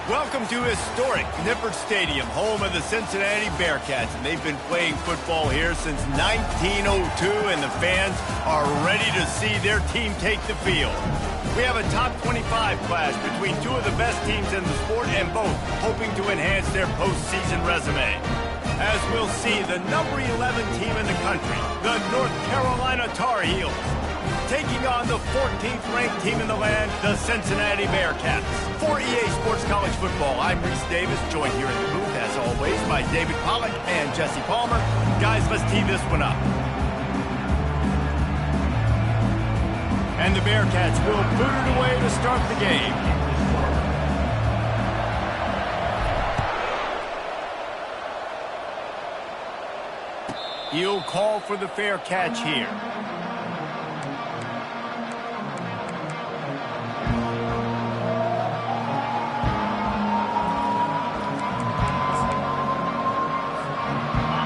Welcome to historic Nippert Stadium, home of the Cincinnati Bearcats, and they've been playing football here since 1902, and the fans are ready to see their team take the field. We have a top 25 class between two of the best teams in the sport, and both hoping to enhance their postseason resume. As we'll see, the number 11 team in the country, the North Carolina Tar Heels, taking on the 14th-ranked team in the land, the Cincinnati Bearcats. For EA Sports College Football, I'm Reese Davis, joined here in the booth, as always, by David Pollack and Jesse Palmer. Guys, let's tee this one up. And the Bearcats will boot it away to start the game. He'll call for the fair catch here.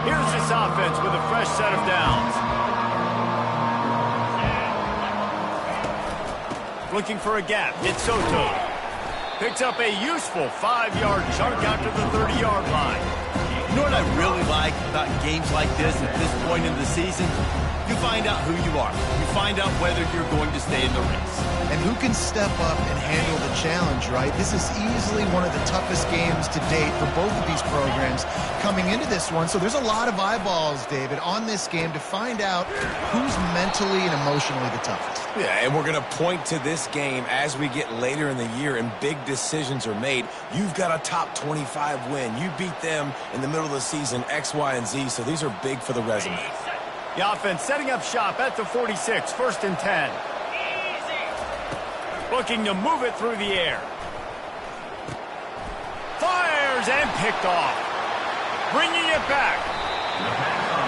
Here's this offense with a fresh set of downs. Looking for a gap. It's Soto. Picks up a useful 5-yard chunk out to the 30-yard line. You know what I really like about games like this at this point in the season? You find out who you are. You find out whether you're going to stay in the race. And who can step up and handle the challenge, right? This is easily one of the toughest games to date for both of these programs coming into this one. So there's a lot of eyeballs, David, on this game to find out who's mentally and emotionally the toughest. Yeah, and we're going to point to this game as we get later in the year and big decisions are made. You've got a top 25 win. You beat them in the middle of the season, X, Y, and Z, so these are big for the resume. The offense setting up shop at the 46, 1st and 10. Looking to move it through the air. Fires and picked off. Bringing it back.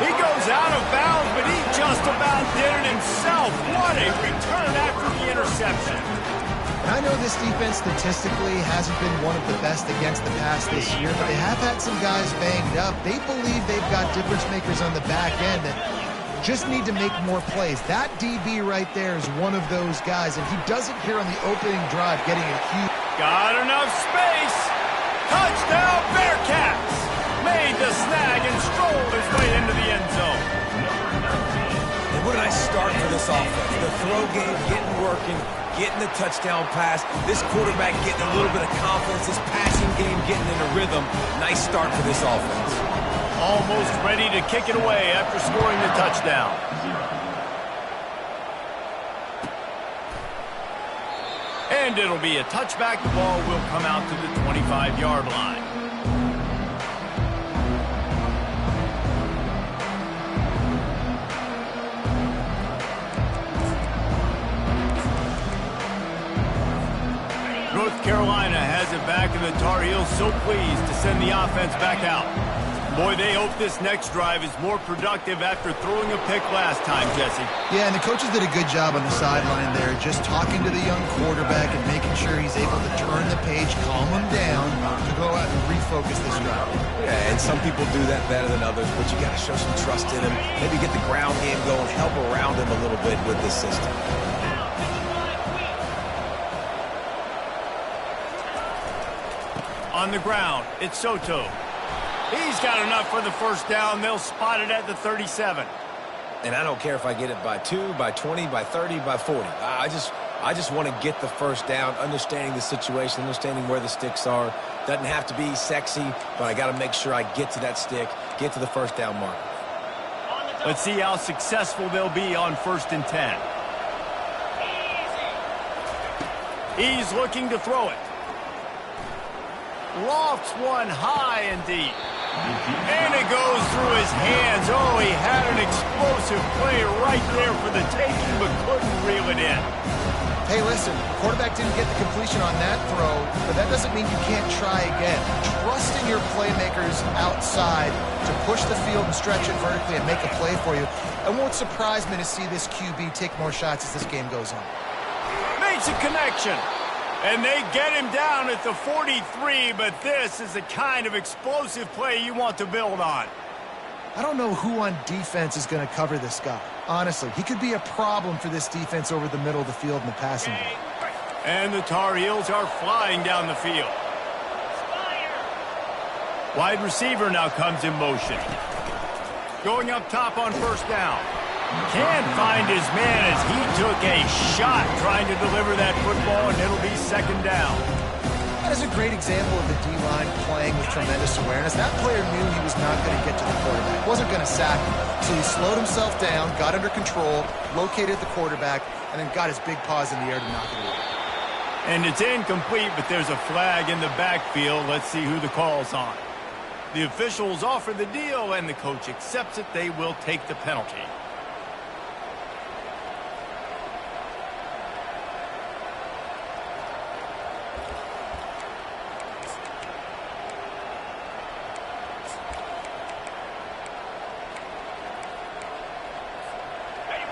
He goes out of bounds, but he just about did it himself. What a return after the interception. And I know this defense statistically hasn't been one of the best against the pass this year, but they have had some guys banged up. They believe they've got difference makers on the back end that just need to make more plays. That DB right there is one of those guys, and he does it here on the opening drive, getting a huge... Got enough space. Touchdown, Bearcats. Made the snag and strolled his way into the end zone. And what a nice start for this offense. The throw game getting working, getting the touchdown pass. This quarterback getting a little bit of confidence. This passing game getting in a rhythm. Nice start for this offense. Almost ready to kick it away after scoring the touchdown. And it'll be a touchback. The ball will come out to the 25-yard line. North Carolina has it back, and the Tar Heels so pleased to send the offense back out. Boy, they hope this next drive is more productive after throwing a pick last time, Jesse. Yeah, and the coaches did a good job on the sideline there, just talking to the young quarterback and making sure he's able to turn the page, calm him down, to go out and refocus this drive. Yeah, and some people do that better than others, but you got to show some trust in him. Maybe get the ground game going, help around him a little bit with this system. On the ground, it's Soto. He's got enough for the first down. They'll spot it at the 37. And I don't care if I get it by 2, by 20, by 30, by 40. I just want to get the first down, understanding the situation, understanding where the sticks are. Doesn't have to be sexy, but I got to make sure I get to that stick, get to the first down mark. Let's see how successful they'll be on 1st and 10. He's looking to throw it. Lofts one high and deep. And it goes through his hands. Oh, he had an explosive play right there for the taking, but couldn't reel it in. Hey, listen, quarterback didn't get the completion on that throw, but that doesn't mean you can't try again. Trust in your playmakers outside to push the field and stretch it vertically and make a play for you. It won't surprise me to see this QB take more shots as this game goes on. Makes a connection. And they get him down at the 43, but this is the kind of explosive play you want to build on. I don't know who on defense is going to cover this guy. Honestly, he could be a problem for this defense over the middle of the field in the passing game. And the Tar Heels are flying down the field. Wide receiver now comes in motion. Going up top on first down. Can't find his man as he took a shot trying to deliver that football, and it'll be second down. That is a great example of the D-line playing with tremendous awareness. That player knew he was not going to get to the quarterback. He wasn't going to sack him. So he slowed himself down, got under control, located the quarterback, and then got his big paws in the air to knock it away. And it's incomplete, but there's a flag in the backfield. Let's see who the call's on. The officials offer the deal, and the coach accepts it. They will take the penalty.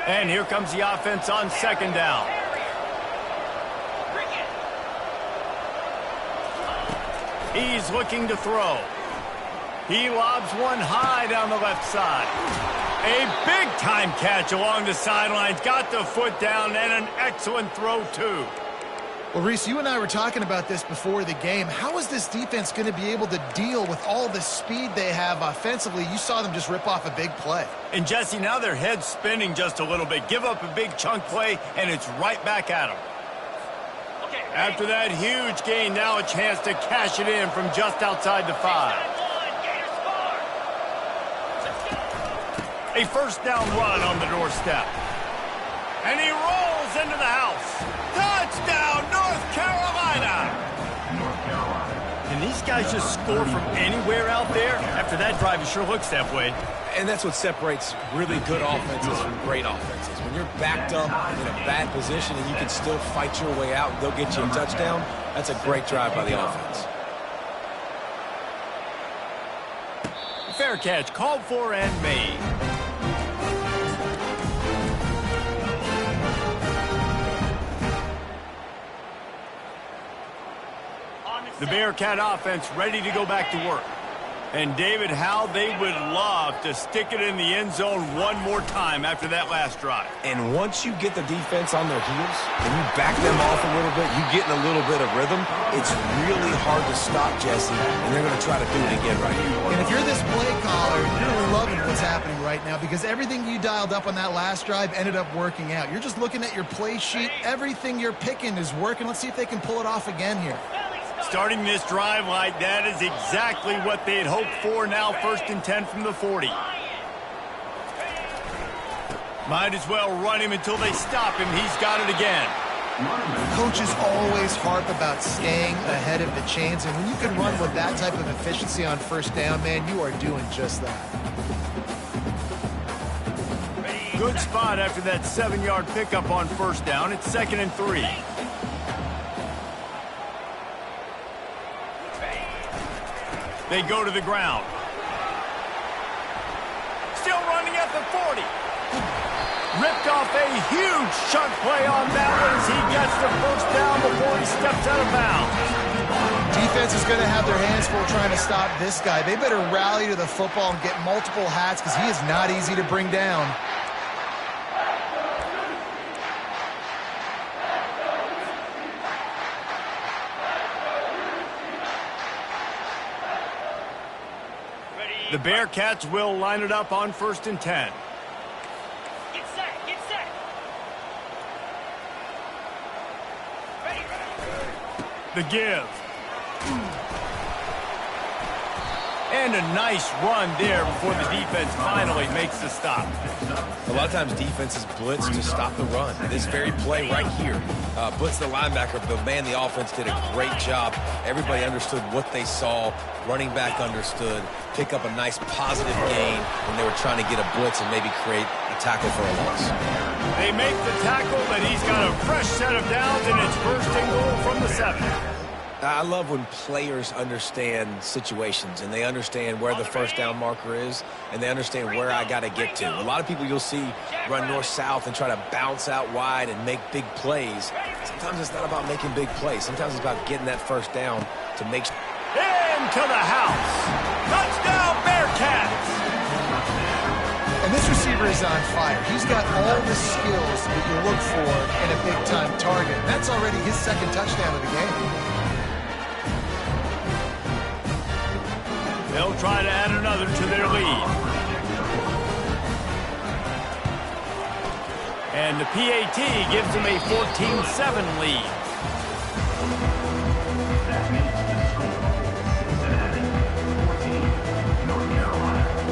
And here comes the offense on second down. He's looking to throw. He lobs one high down the left side. A big-time catch along the sidelines. Got the foot down, and an excellent throw, too. Well, Reese, you and I were talking about this before the game. How is this defense going to be able to deal with all the speed they have offensively? You saw them just rip off a big play. And, Jesse, now their head's spinning just a little bit. Give up a big chunk play, and it's right back at them. After that huge gain, now a chance to cash it in from just outside the 5. A first down run on the doorstep. And he rolls into the house. Touchdown, North Carolina! Can these guys just score from anywhere out there? After that drive, it sure looks that way. And that's what separates really good offenses from great offenses. When you're backed up in a bad position and you can still fight your way out and go get you a touchdown, that's a great drive by the offense. Fair catch, called for and made. The Bearcat offense ready to go back to work. And, David, how they would love to stick it in the end zone one more time after that last drive. And once you get the defense on their heels and you back them off a little bit, you get in a little bit of rhythm, it's really hard to stop, Jesse, and they're going to try to do it again right here. And if you're this play caller, you're loving what's happening right now because everything you dialed up on that last drive ended up working out. You're just looking at your play sheet. Everything you're picking is working. Let's see if they can pull it off again here. Starting this drive like that is exactly what they had hoped for. Now 1st and 10 from the 40. Might as well run him until they stop him. He's got it again. Coaches always harp about staying ahead of the chains, and when you can run with that type of efficiency on first down, man, you are doing just that. Good spot after that 7-yard pickup on first down. It's 2nd and 3. They go to the ground. Still running at the 40. Ripped off a huge chunk play on that one as he gets the first down before he steps out of bounds. Defense is going to have their hands full trying to stop this guy. They better rally to the football and get multiple hats because he is not easy to bring down. The Bearcats will line it up on 1st and 10. Get set, get set. Ready. The give. And a nice run there before the defense finally makes the stop. A lot of times defenses blitz to stop the run. This very play right here, blitz the linebacker, but man, the offense did a great job. Everybody understood what they saw. Running back understood. Pick up a nice positive gain when they were trying to get a blitz and maybe create a tackle for a loss. They make the tackle, but he's got a fresh set of downs, and it's 1st and goal from the 7. I love when players understand situations and they understand where the first down marker is and they understand where I got to get to. A lot of people you'll see run north-south and try to bounce out wide and make big plays. Sometimes it's not about making big plays. Sometimes it's about getting that first down to make sure. Into the house. Touchdown, Bearcats. And this receiver is on fire. He's got all the skills that you look for in a big-time target. That's already his 2nd touchdown of the game. They'll try to add another to their lead. And the PAT gives them a 14-7 lead.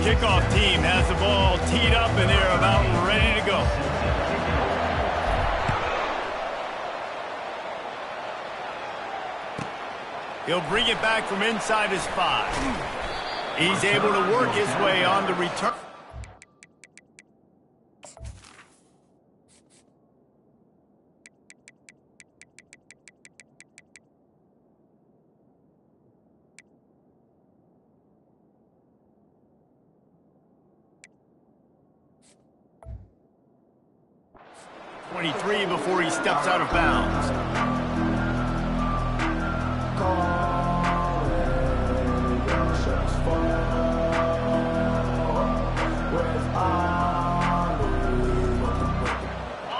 Kickoff team has the ball teed up and they're about ready to go. He'll bring it back from inside his 5. He's able to work his way on the return. Before he steps out of bounds.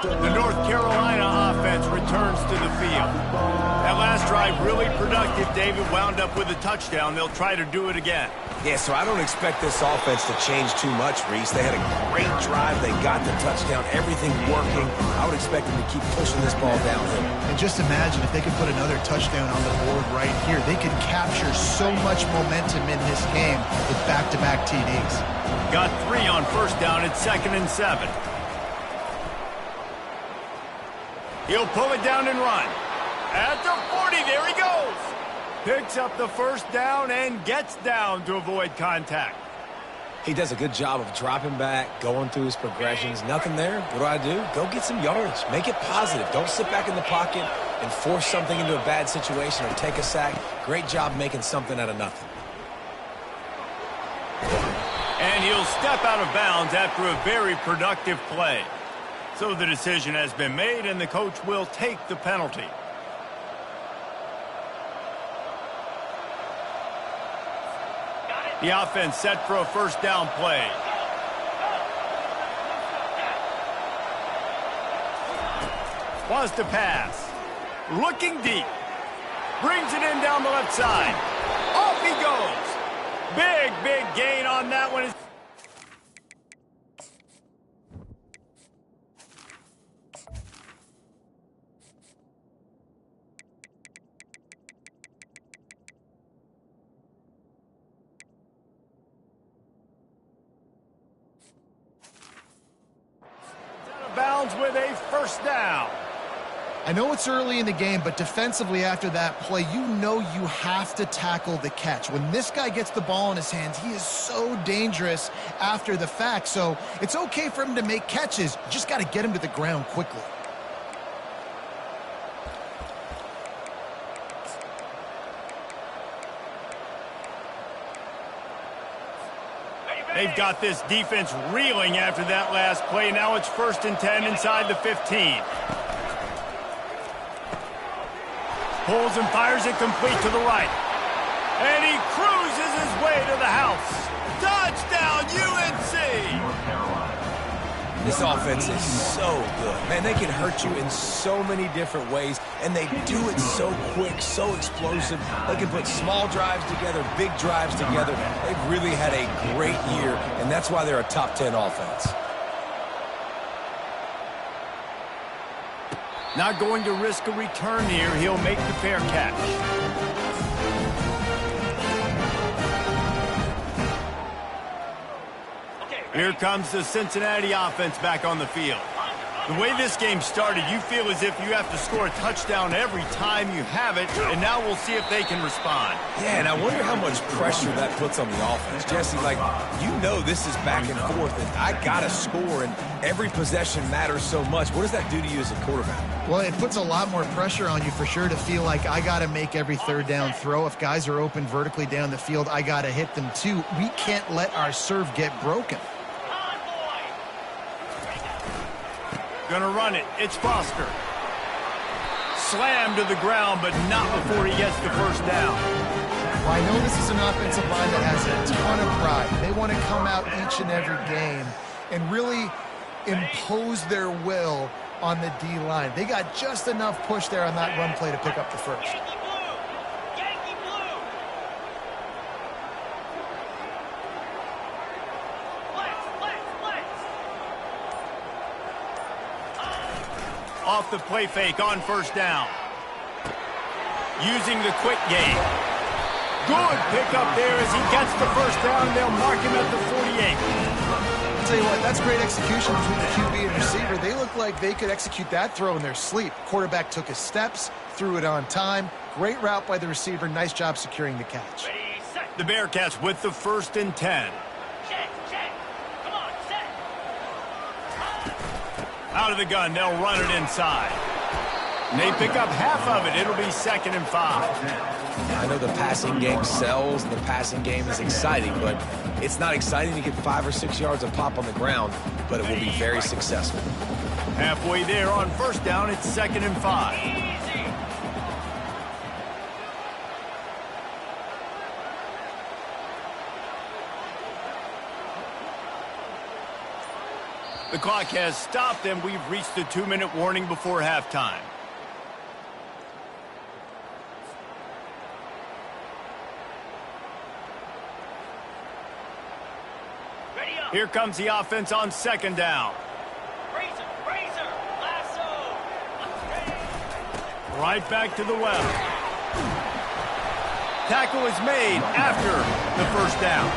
The North Carolina offense returns to the field. That last drive really productive. David wound up with a touchdown. They'll try to do it again. Yeah, so I don't expect this offense to change too much, Reese. They had a great drive. They got the touchdown. Everything working. I would expect them to keep pushing this ball downhill. And just imagine if they could put another touchdown on the board right here. They could capture so much momentum in this game with back-to-back TDs. Got 3 on first down at 2nd and 7. He'll pull it down and run. At the 40, there he goes. Picks up the first down and gets down to avoid contact. He does a good job of dropping back, going through his progressions. Nothing there. What do? Go get some yards. Make it positive. Don't sit back in the pocket and force something into a bad situation or take a sack. Great job making something out of nothing. And he'll step out of bounds after a very productive play. So the decision has been made, and the coach will take the penalty. The offense set for a first down play. Wants to pass. Looking deep. Brings it in down the left side. Off he goes. Big gain on that one. Bounds with a first down. I know it's early in the game, but defensively after that play, you know you have to tackle the catch. When this guy gets the ball in his hands, he is so dangerous after the fact. So it's okay for him to make catches. You just got to get him to the ground quickly. They've got this defense reeling after that last play. Now it's 1st and 10 inside the 15. Pulls and fires it complete to the right. And he cruises his way to the house. Touchdown, UNC! This offense is so good. Man, they can hurt you in so many different ways, and they do it so quick, so explosive. They can put small drives together, big drives together. They've really had a great year, and that's why they're a top 10 offense. Not going to risk a return here. He'll make the fair catch. Here comes the Cincinnati offense back on the field. The way this game started, you feel as if you have to score a touchdown every time you have it, and now we'll see if they can respond. Yeah, and I wonder how much pressure that puts on the offense. Jesse, like, you know this is back and forth, and I got to score, and every possession matters so much. What does that do to you as a quarterback? Well, it puts a lot more pressure on you for sure to feel like I got to make every third down throw. If guys are open vertically down the field, I got to hit them too. We can't let our serve get broken. Gonna run it. It's Foster. Slammed to the ground, but not before he gets the first down. Well, I know this is an offensive line that has a ton of pride. They want to come out each and every game and really impose their will on the D-line. They got just enough push there on that run play to pick up the first. Off the play fake on first down. Using the quick game. Good pickup there as he gets the first down. They'll mark him at the 48. I'll tell you what, that's great execution between the QB and receiver. They look like they could execute that throw in their sleep. Quarterback took his steps, threw it on time. Great route by the receiver. Nice job securing the catch. Ready, set. The Bearcats with the 1st and 10. Check, check. Come on, set. Out of the gun, they'll run it inside. And they pick up half of it. It'll be 2nd and 5. I know the passing game sells and the passing game is exciting, but it's not exciting to get 5 or 6 yards of pop on the ground, but it will be very successful. Halfway there on first down, it's 2nd and 5. Easy. The clock has stopped, and we've reached the 2-minute warning before halftime. Ready up. Here comes the offense on 2nd down. Razor, razor. Lasso. Ready. Right back to the left. Tackle is made after the first down.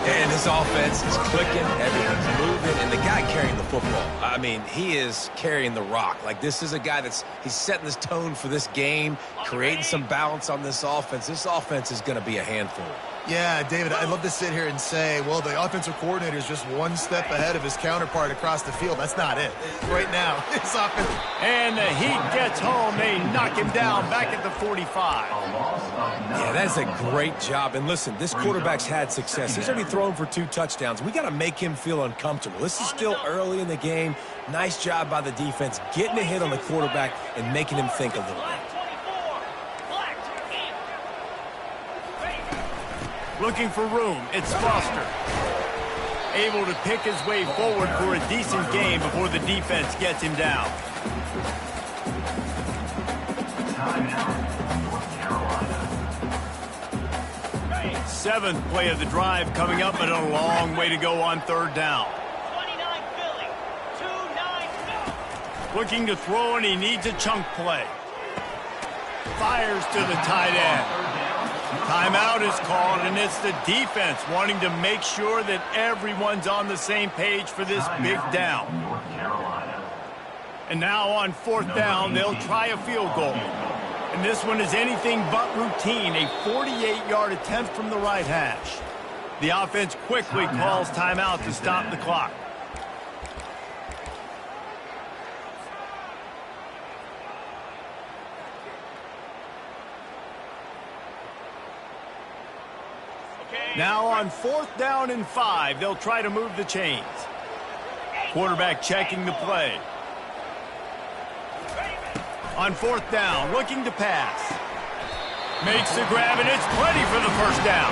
And his offense is clicking, everything's moving, and the guy carrying the football, I mean, he is carrying the rock. Like, this is a guy he's setting this tone for this game, creating some balance on this offense. This offense is going to be a handful. Yeah, David, I'd love to sit here and say, well, the offensive coordinator is just one step ahead of his counterpart across the field. That's not it. Right now, his offense. And the Heat gets home. They knock him down back at the 45. Yeah, that's a great job. And listen, this quarterback's had success. He's already thrown for 2 touchdowns. We got to make him feel uncomfortable. This is still early in the game. Nice job by the defense, getting a hit on the quarterback and making him think a little bit. Looking for room. It's Foster. Able to pick his way forward for a decent game before the defense gets him down. Seventh play of the drive coming up, but a long way to go on 3rd down. 29 Philly. 2-9 Philly. Looking to throw, and he needs a chunk play. Fires to the tight end. Timeout is called, and it's the defense wanting to make sure that everyone's on the same page for this big down. And now on 4th down, they'll try a field goal. And this one is anything but routine, a 48-yard attempt from the right hash. The offense quickly calls timeout to stop the clock. Now on 4th down and 5, they'll try to move the chains. Quarterback checking the play. On 4th down, looking to pass. Makes the grab, and it's plenty for the first down.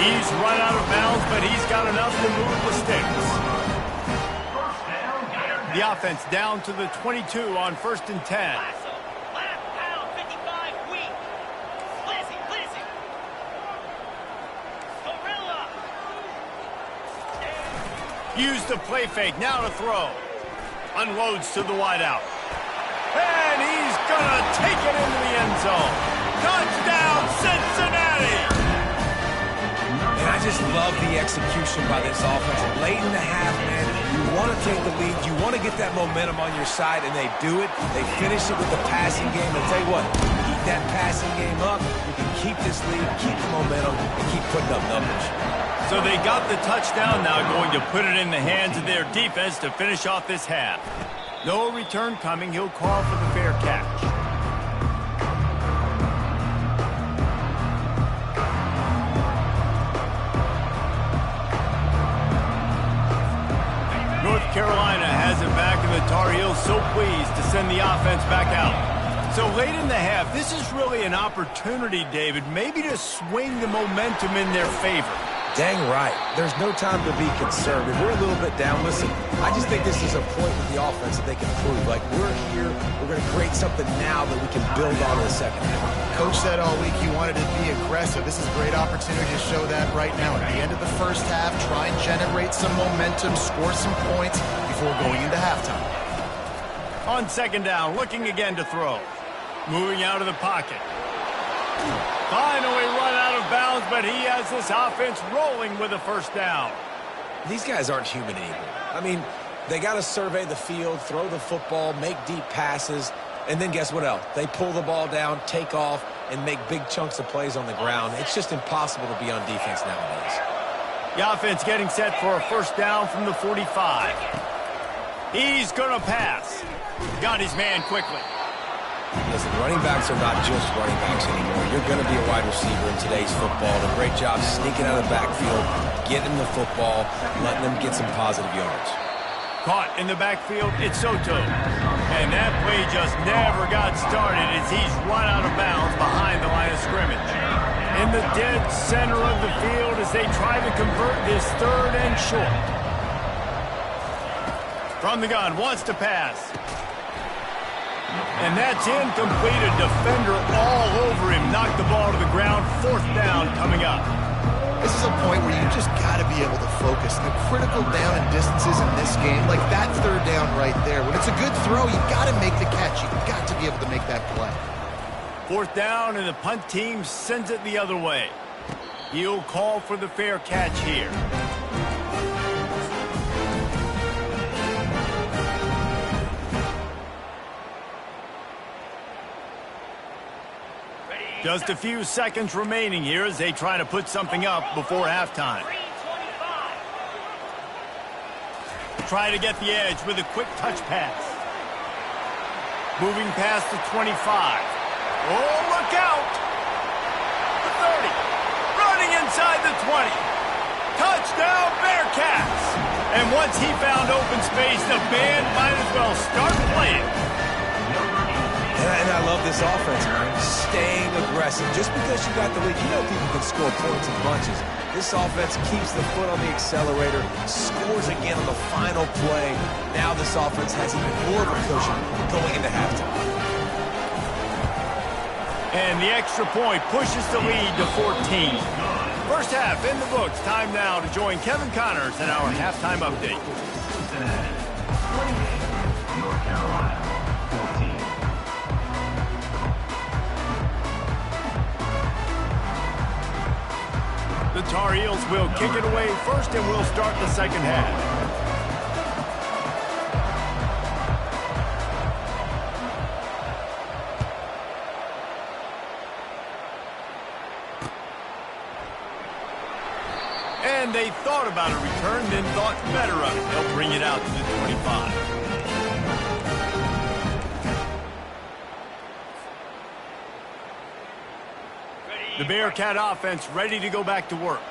He's run out of bounds, but he's got enough to move the sticks. The offense down to the 22 on 1st and 10. Use the play fake, now to throw. Unloads to the wideout. And he's gonna take it into the end zone. Touchdown, Cincinnati! And I just love the execution by this offense. Late in the half, man, you want to take the lead. You want to get that momentum on your side, and they do it. They finish it with the passing game. I'll tell you what, keep that passing game up. You can keep this lead, keep the momentum, and keep putting up numbers. So they got the touchdown, now going to put it in the hands of their defense to finish off this half. No return coming. He'll call for the fair catch. North Carolina has it back, and the Tar Heels so pleased to send the offense back out. So late in the half, this is really an opportunity, David, maybe to swing the momentum in their favor. Dang right. There's no time to be concerned. If we're a little bit down, listen, I just think this is a point with the offense that they can prove. Like, we're here, we're going to create something now that we can build on in the second half. Coach said all week he wanted to be aggressive. This is a great opportunity to show that right now. At the end of the first half, try and generate some momentum, score some points before going into halftime. On second down, looking again to throw. Moving out of the pocket. Finally run out of bounds, but he has this offense rolling with a first down. These guys aren't human anymore. I mean, they got to survey the field, throw the football, make deep passes, and then guess what else? They pull the ball down, take off, and make big chunks of plays on the ground. It's just impossible to be on defense nowadays. The offense getting set for a first down from the 45. He's going to pass. Got his man quickly. Listen, running backs are not just running backs anymore. You're going to be a wide receiver in today's football. And a great job sneaking out of the backfield, getting the football, letting them get some positive yards. Caught in the backfield, it's Soto. And that play just never got started as he's run out of bounds behind the line of scrimmage. In the dead center of the field as they try to convert this third and short. From the gun, wants to pass. And that's incomplete. A defender all over him. Knocked the ball to the ground. Fourth down coming up. This is a point where you just got to be able to focus. The critical down and distances in this game, like that third down right there. When it's a good throw, you got to make the catch. You've got to be able to make that play. Fourth down, and the punt team sends it the other way. He'll call for the fair catch here. Just a few seconds remaining here as they try to put something up before halftime. Try to get the edge with a quick touch pass. Moving past the 25. Oh, look out! The 30. Running inside the 20. Touchdown, Bearcats! And once he found open space, the band might as well start playing. And I love this offense, man. Staying aggressive. Just because you got the lead, you know people can score points in bunches. This offense keeps the foot on the accelerator, scores again on the final play. Now this offense has even more of a cushion going into halftime. And the extra point pushes the lead to 14. First half in the books. Time now to join Kevin Connors in our halftime update. Cincinnati, 28, North Carolina, 14. The Tar Heels will kick it away first, and we'll start the second half. And they thought about a return, then thought better of it. They'll bring it out to the 25. The Bearcat offense ready to go back to work.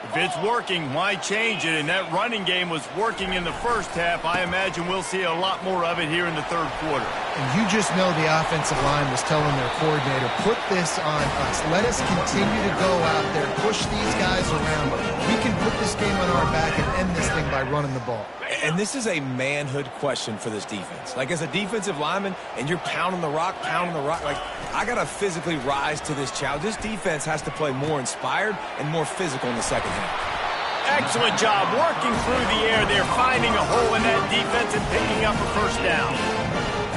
If it's working, why change it? And that running game was working in the first half. I imagine we'll see a lot more of it here in the third quarter. And you just know the offensive line was telling their coordinator, put this on us. Let us continue to go out there, push these guys around. We can put this game on our back and end this thing by running the ball. And this is a manhood question for this defense. Like, as a defensive lineman, and you're pounding the rock, like, I got to physically rise to this challenge. This defense has to play more inspired and more physical in the second half. Excellent job working through the air. They're finding a hole in that defense and picking up a first down.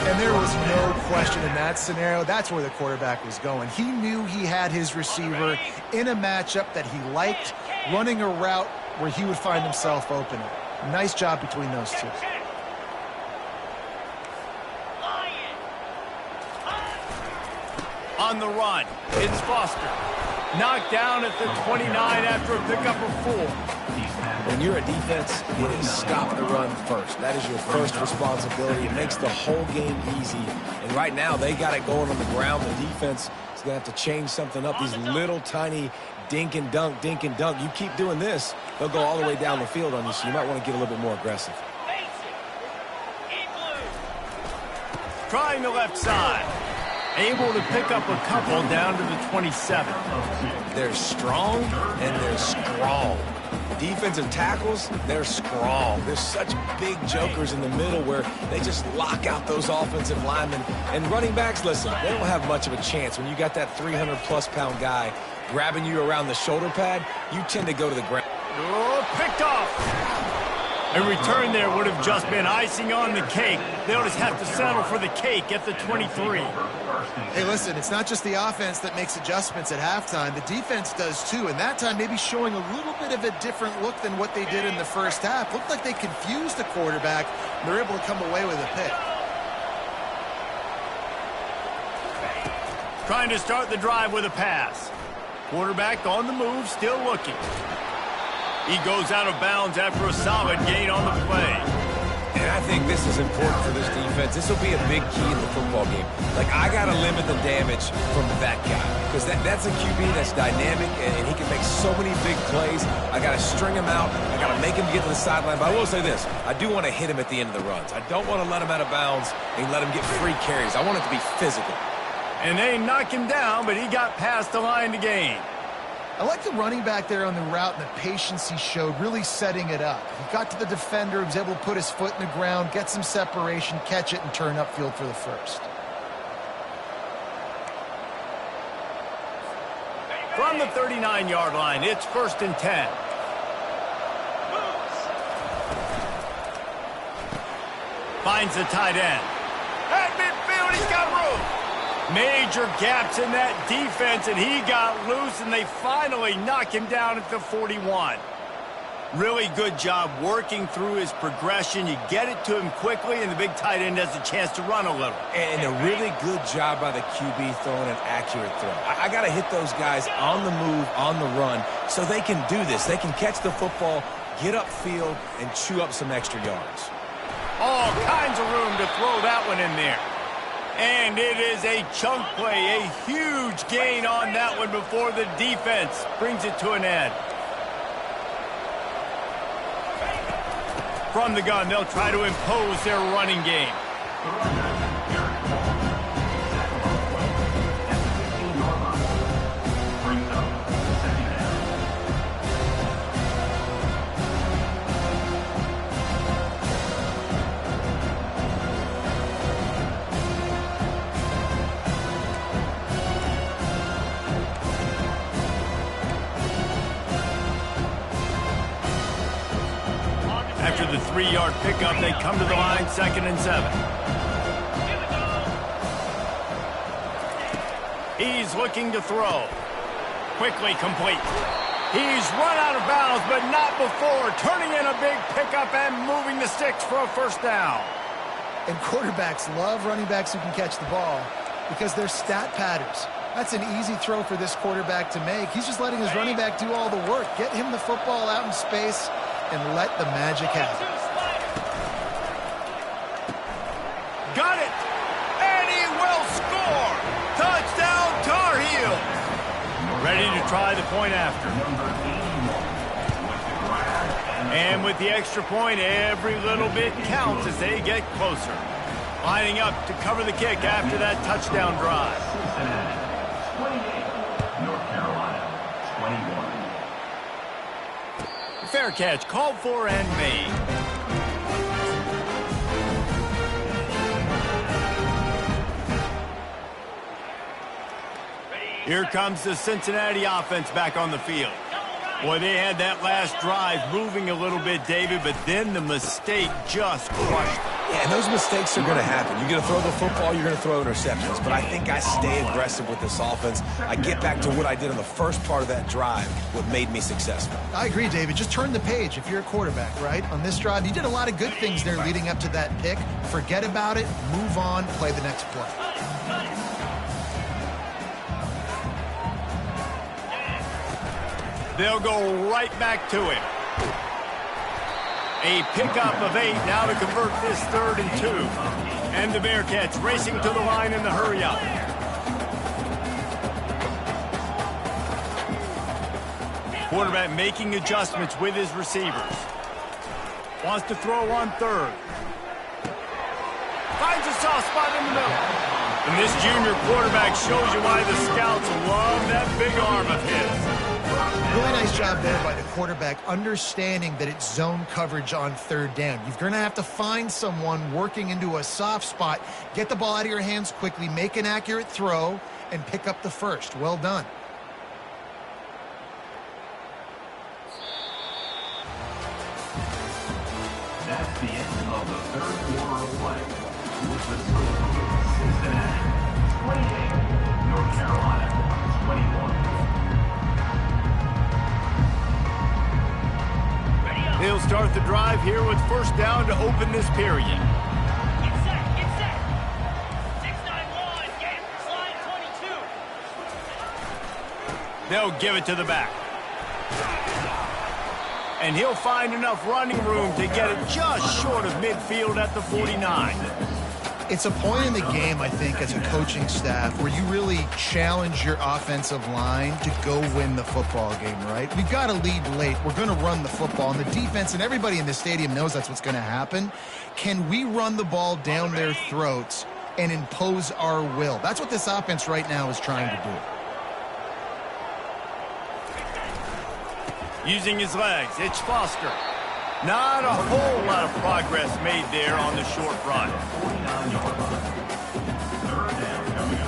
And there was no question in that scenario. That's where the quarterback was going. He knew he had his receiver in a matchup that he liked, running a route where he would find himself open. Nice job between those two. On the run, it's Foster. Knocked down at the 29 after a pickup of 4. When you're a defense, it is stop the run first. That is your first responsibility. It makes the whole game easy. And right now, they got it going on the ground. The defense is going to have to change something up. These little tiny dink and dunk, dink and dunk. You keep doing this, they'll go all the way down the field on you, so you might want to get a little bit more aggressive. Trying the left side. Able to pick up a couple down to the 27. They're strong and they're strong. Defensive tackles, they're strong. There's such big jokers in the middle where they just lock out those offensive linemen. And running backs, listen, they don't have much of a chance. When you got that 300-plus pound guy grabbing you around the shoulder pad, you tend to go to the ground. Oh, picked off. A return there would have just been icing on the cake. They'll just have to settle for the cake at the 23. Hey, listen, it's not just the offense that makes adjustments at halftime. The defense does too, and that time maybe showing a little bit of a different look than what they did in the first half. Looked like they confused the quarterback, and they're able to come away with a pick. Trying to start the drive with a pass. Quarterback on the move, still looking. He goes out of bounds after a solid gain on the play. And I think this is important for this defense. This will be a big key in the football game. Like, I got to limit the damage from that guy because that's a QB that's dynamic, and he can make so many big plays. I got to string him out. I got to make him get to the sideline. But I will say this. I do want to hit him at the end of the runs. I don't want to let him out of bounds and let him get free carries. I want it to be physical. And they knock him down, but he got past the line to gain. I like the running back there on the route and the patience he showed, really setting it up. He got to the defender, he was able to put his foot in the ground, get some separation, catch it, and turn upfield for the first. From the 39-yard line, it's 1st and 10. Finds the tight end. At midfield, he's got room. Major gaps in that defense, and he got loose, and they finally knock him down at the 41. Really good job working through his progression. You get it to him quickly, and the big tight end has a chance to run a little. And a really good job by the QB throwing an accurate throw. I got to hit those guys on the move, on the run, so they can do this. They can catch the football, get upfield, and chew up some extra yards. All kinds of room to throw that one in there. And it is a chunk play, a huge gain on that one before the defense brings it to an end. From the gun, they'll try to impose their running game. After the 3-yard pickup, they come to the line, 2nd and 7. He's looking to throw. Quickly complete. He's run out of bounds, but not before turning in a big pickup and moving the sticks for a 1st down. And quarterbacks love running backs who can catch the ball because they're stat patterns. That's an easy throw for this quarterback to make. He's just letting his running back do all the work. Get him the football out in space and let the magic happen. Got it! And he will score! Touchdown Tar Heels! Ready to try the point after. And with the extra point, every little bit counts as they get closer. Lining up to cover the kick after that touchdown drive. Cincinnati, 28. North Carolina, 21. Fair catch, called for and made. Here comes the Cincinnati offense back on the field. Boy, they had that last drive moving a little bit, David, but then the mistake just crushed them. Yeah, and those mistakes are going to happen. You're going to throw the football, you're going to throw interceptions. But I think I stay aggressive with this offense. I get back to what I did on the first part of that drive, what made me successful. I agree, David. Just turn the page if you're a quarterback, right? On this drive, you did a lot of good things there leading up to that pick. Forget about it, move on, play the next play. They'll go right back to him. A pickup of 8 now to convert this 3rd and 2. And the Bearcats racing to the line in the hurry-up. Quarterback making adjustments with his receivers. Wants to throw on 3rd. Finds a soft spot in the middle. And this junior quarterback shows you why the scouts love that big arm of his. Really nice job there by the quarterback, understanding that it's zone coverage on 3rd down. You're going to have to find someone working into a soft spot, get the ball out of your hands quickly, make an accurate throw, and pick up the 1st. Well done. Cincinnati 28, North Carolina 21. Ready up. He'll start the drive here with first down to open this period. Get set, get set. 691, get slide 22. They'll give it to the back. And he'll find enough running room to get it just short of midfield at the 49. It's a point in the game, I think, as a coaching staff where you really challenge your offensive line to go win the football game, right? We've got to lead late. We're going to run the football. And the defense and everybody in the stadium knows that's what's going to happen. Can we run the ball down their throats and impose our will? That's what this offense right now is trying to do. Using his legs, it's Foster. Not a whole lot of progress made there on the short run. 49-yard line. Third down coming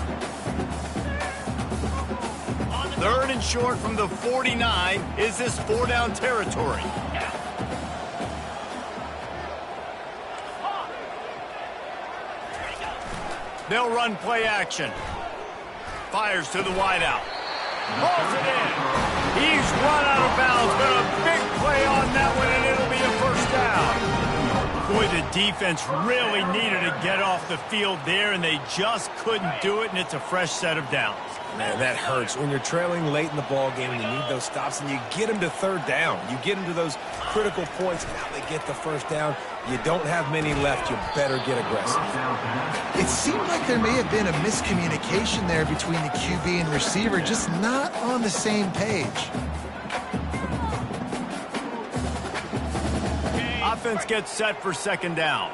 up. Third and short from the 49. Is this four-down territory? They'll run play action. Fires to the wideout. Pulls it in. He's run out of bounds, but a big play on that one, and it'll be a first down. Boy, the defense really needed to get off the field there, and they just couldn't do it, and it's a fresh set of downs. Man, that hurts. When you're trailing late in the ball game and you need those stops and you get them to third down. You get them to those critical points. Now they get the first down. You don't have many left. You better get aggressive. It seemed like there may have been a miscommunication there between the QB and receiver, just not on the same page. Offense gets set for second down.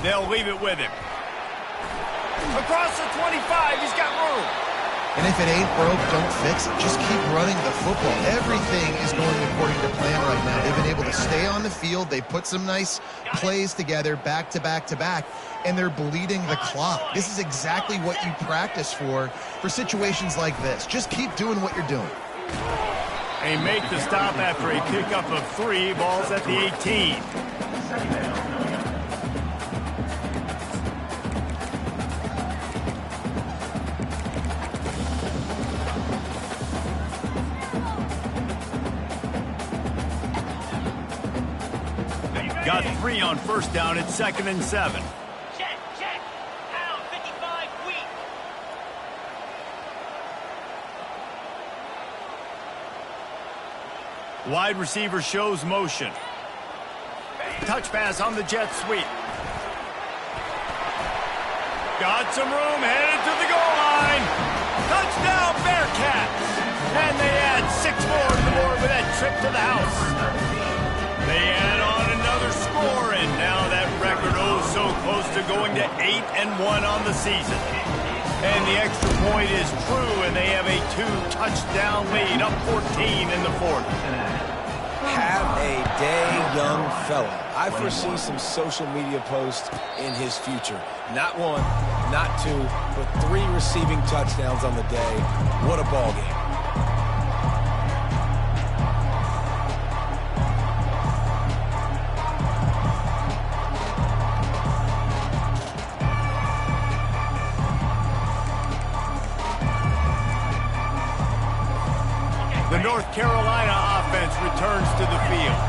They'll leave it with him. Across the 25, he's got room. And if it ain't broke, don't fix it. Just keep running the football. Everything is going according to plan right now. They've been able to stay on the field. They put some nice plays together back to back to back, and they're bleeding the clock. This is exactly what you practice for situations like this. Just keep doing what you're doing. They make the stop after a pickup of 3 balls at the 18. Got 3 on first down at 2nd and 7. Check, check. Pound 55 weak. Wide receiver shows motion. Touch pass on the jet sweep. Got some room, headed to the goal line. Touchdown, Bearcats! And they add 6 more to the board with that trip to the house. They add on another score, and now that record so close to going to 8-1 on the season. And the extra point is true, and they have a 2-touchdown lead, up 14 in the 4th. Have a day, young fella. I foresee some social media posts in his future. Not 1, not 2, but 3 receiving touchdowns on the day. What a ball game. The North Carolina offense returns to the field.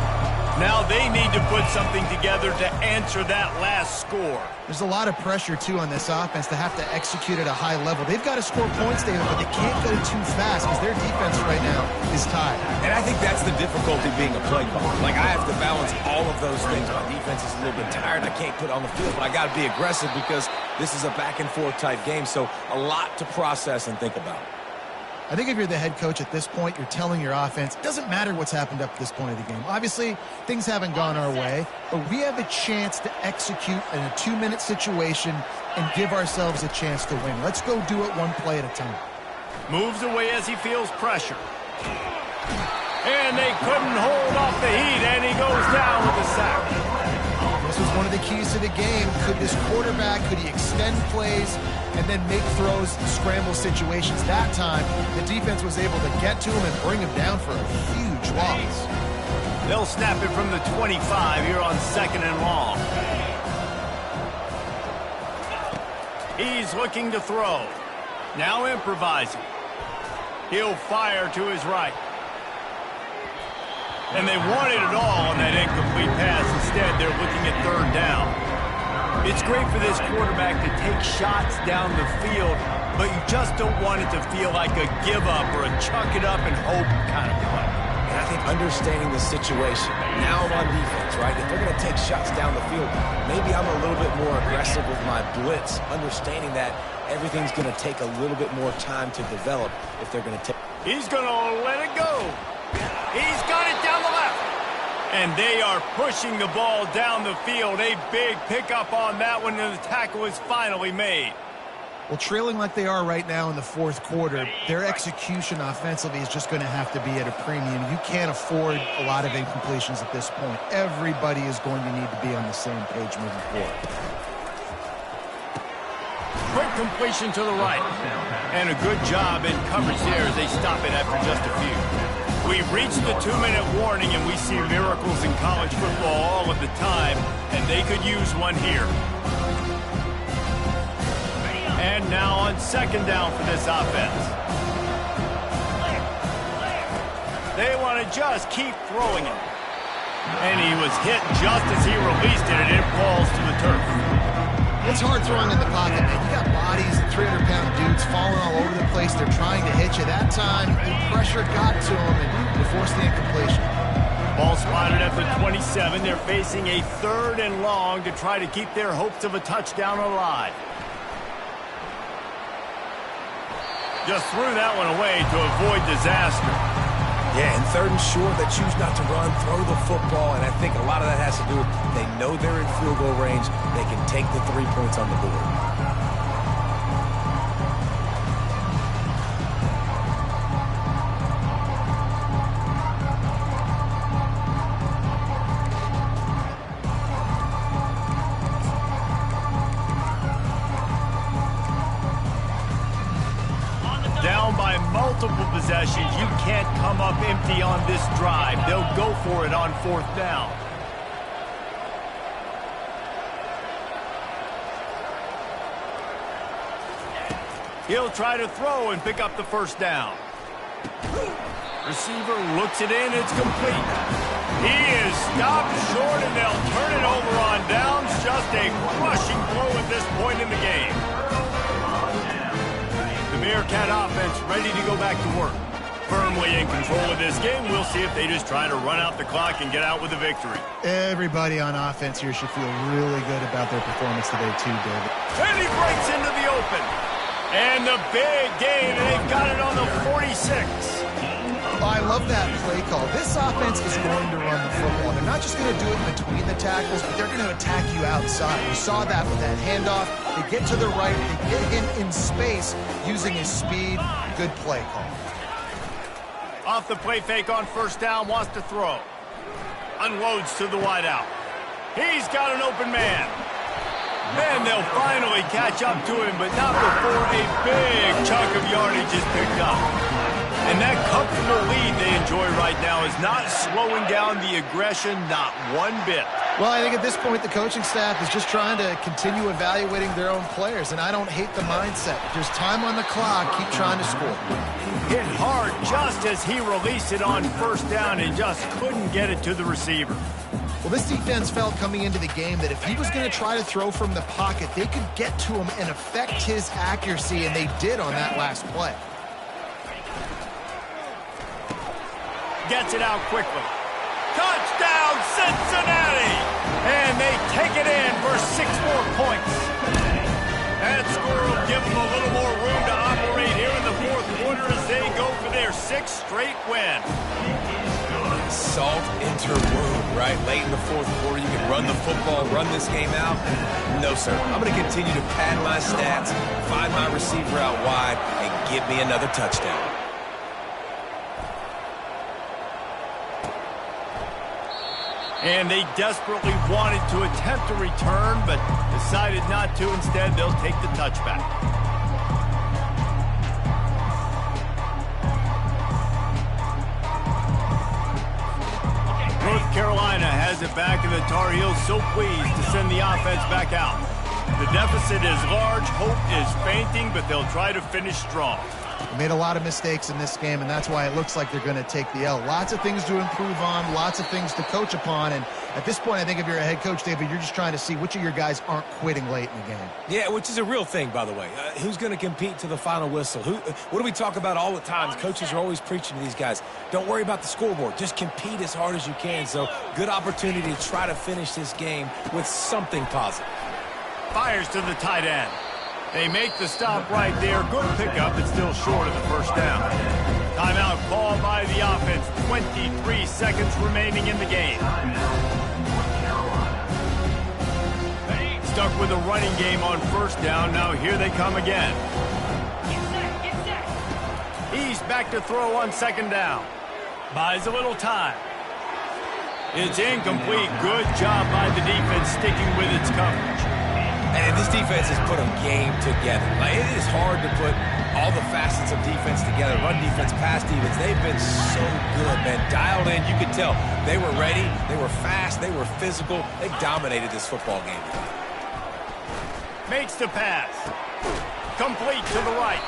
Now they need to put something together to answer that last score. There's a lot of pressure, too, on this offense to have to execute at a high level. They've got to score points, David, but they can't go too fast because their defense right now is tied. And I think that's the difficulty being a play caller. Like, I have to balance all of those things. My defense is a little bit tired. I can't put it on the field, but I got to be aggressive because this is a back-and-forth type game, so a lot to process and think about. I think if you're the head coach at this point, you're telling your offense, it doesn't matter what's happened up to this point of the game. Obviously, things haven't gone our way, but we have a chance to execute in a 2-minute situation and give ourselves a chance to win. Let's go do it 1 play at a time. Moves away as he feels pressure. And they couldn't hold off the heat, and he goes down with a sack. This was one of the keys to the game. Could this quarterback, could he extend plays and then make throws in scramble situations? That time, the defense was able to get to him and bring him down for a huge loss. They'll snap it from the 25 here on 2nd and long. He's looking to throw. Now improvising. He'll fire to his right. And they wanted it all on that incomplete pass. Instead, they're looking at 3rd down. It's great for this quarterback to take shots down the field, but you just don't want it to feel like a give-up or a chuck it up and hope kind of play. And I think understanding the situation, now I'm on defense, right? If they're going to take shots down the field, maybe I'm a little bit more aggressive with my blitz, understanding that everything's going to take a little bit more time to develop if they're going to take. He's going to let it go. He's got it down the left. And they are pushing the ball down the field. A big pickup on that one, and the tackle is finally made. Well, trailing like they are right now in the 4th quarter, their execution offensively is just going to have to be at a premium. You can't afford a lot of incompletions at this point. Everybody is going to need to be on the same page moving forward. Quick completion to the right. And a good job in coverage there as they stop it after just a few. We've reached the 2-minute warning, and we see miracles in college football all of the time, and they could use one here. And now on 2nd down for this offense. They want to just keep throwing it. And he was hit just as he released it, and it falls to the turf. It's hard throwing in the pocket, man. You got bodies, 300-pound dudes falling all over the place. They're trying to hit you. That time, the pressure got to them, and they forced the incompletion. Ball spotted at the 27. They're facing a 3rd and long to try to keep their hopes of a touchdown alive. Just threw that one away to avoid disaster. Yeah, and 3rd and short, they choose not to run, throw the football, and I think a lot of that has to do with they know they're in field goal range. They can take the 3 points on the board. Down by multiple possessions, you can't come up empty on this drive. They'll go for it on 4th down. He'll try to throw and pick up the 1st down. Receiver looks it in, it's complete. He is stopped short, and they'll turn it over on downs. Just a crushing blow at this point in the game. The Bearcat offense ready to go back to work. Firmly in control of this game. We'll see if they just try to run out the clock and get out with a victory. Everybody on offense here should feel really good about their performance today too, David. And he breaks into the open. And the big gain, and they've got it on the 46. Oh, I love that play call. This offense is going to run the football. They're not just going to do it between the tackles, but they're going to attack you outside. You saw that with that handoff. They get to the right. They get him in space using his speed. Good play call. Off the play fake on 1st down, wants to throw. Unloads to the wideout. He's got an open man. Then they'll finally catch up to him, but not before a big chunk of yardage is picked up. And that comfortable lead they enjoy right now is not slowing down the aggression, not one bit. Well, I think at this point the coaching staff is just trying to continue evaluating their own players, and I don't hate the mindset. There's time on the clock. Keep trying to score. Hit hard just as he released it on 1st down and just couldn't get it to the receiver. Well, this defense felt coming into the game that if he was going to try to throw from the pocket, they could get to him and affect his accuracy, and they did on that last play. Gets it out quickly. Touchdown, Cincinnati! And they take it in for 6 more points. That score will give them a little more room to operate here in the 4th quarter as they go for their 6th straight win. Salt into wound, right? Late in the 4th quarter, you can run the football, run this game out. No, sir. I'm going to continue to pad my stats, find my receiver out wide, and give me another touchdown. And they desperately wanted to attempt a return, but decided not to. Instead, they'll take the touchback. North Carolina has it back, and the Tar Heels so pleased to send the offense back out. The deficit is large, hope is fainting, but they'll try to finish strong. They made a lot of mistakes in this game, and that's why it looks like they're going to take the L. Lots of things to improve on, lots of things to coach upon, and at this point, I think if you're a head coach, David, you're just trying to see which of your guys aren't quitting late in the game. Yeah, which is a real thing, by the way. Who's going to compete to the final whistle? What do we talk about all the time? Coaches are always preaching to these guys. Don't worry about the scoreboard. Just compete as hard as you can. So, good opportunity to try to finish this game with something positive. Fires to the tight end. They make the stop right there. Good pickup, but still short of the first down. Timeout called by the offense. 23 seconds remaining in the game. Stuck with a running game on first down. Now here they come again. He's back to throw on second down. Buys a little time. It's incomplete. Good job by the defense sticking with its coverage. And this defense has put a game together. Like, it is hard to put all the facets of defense together. Run defense, pass defense. They've been so good, man. Dialed in. You could tell they were ready. They were fast. They were physical. They dominated this football game. Makes the pass. Complete to the right.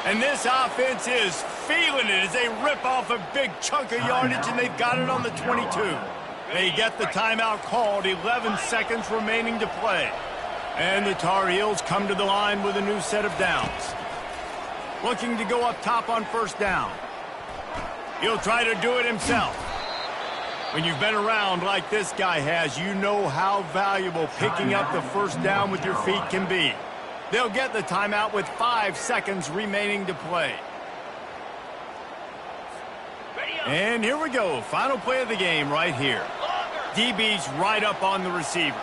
And this offense is feeling it as they rip off a big chunk of yardage, and they've got it on the 22. They get the timeout called. 11 seconds remaining to play. And the Tar Heels come to the line with a new set of downs. Looking to go up top on first down. He'll try to do it himself. When you've been around like this guy has, you know how valuable picking up the first down with your feet can be. They'll get the timeout with 5 seconds remaining to play. And here we go. Final play of the game right here. DB's right up on the receivers.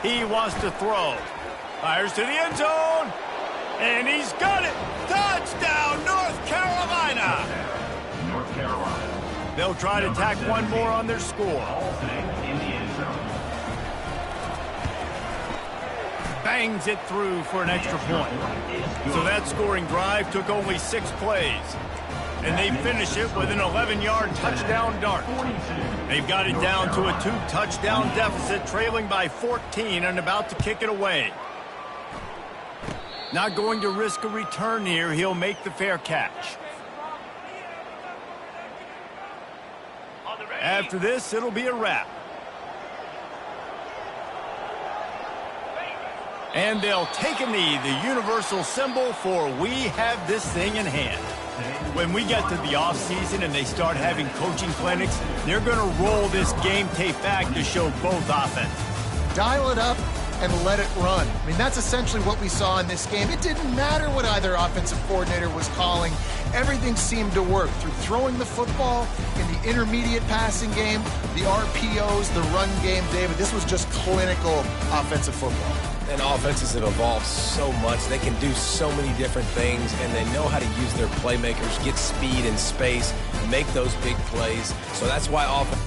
He wants to throw. Fires to the end zone. And he's got it. Touchdown, North Carolina. North Carolina. They'll try to tack one more on their score. In the end zone. Bangs it through for an extra point. So that scoring drive took only 6 plays. And they finish it with an 11-yard touchdown dart. They've got it down to a 2-touchdown deficit, trailing by 14 and about to kick it away. Not going to risk a return here. He'll make the fair catch. After this, it'll be a wrap. And they'll take a knee, the universal symbol for we have this thing in hand. When we get to the offseason and they start having coaching clinics, they're going to roll this game tape back to show both offenses. Dial it up and let it run. I mean, that's essentially what we saw in this game. It didn't matter what either offensive coordinator was calling. Everything seemed to work through throwing the football, in the intermediate passing game, the RPOs, the run game. David, this was just clinical offensive football. And offenses have evolved so much. They can do so many different things, and they know how to use their playmakers, get speed and space, make those big plays. So that's why offense...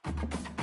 it.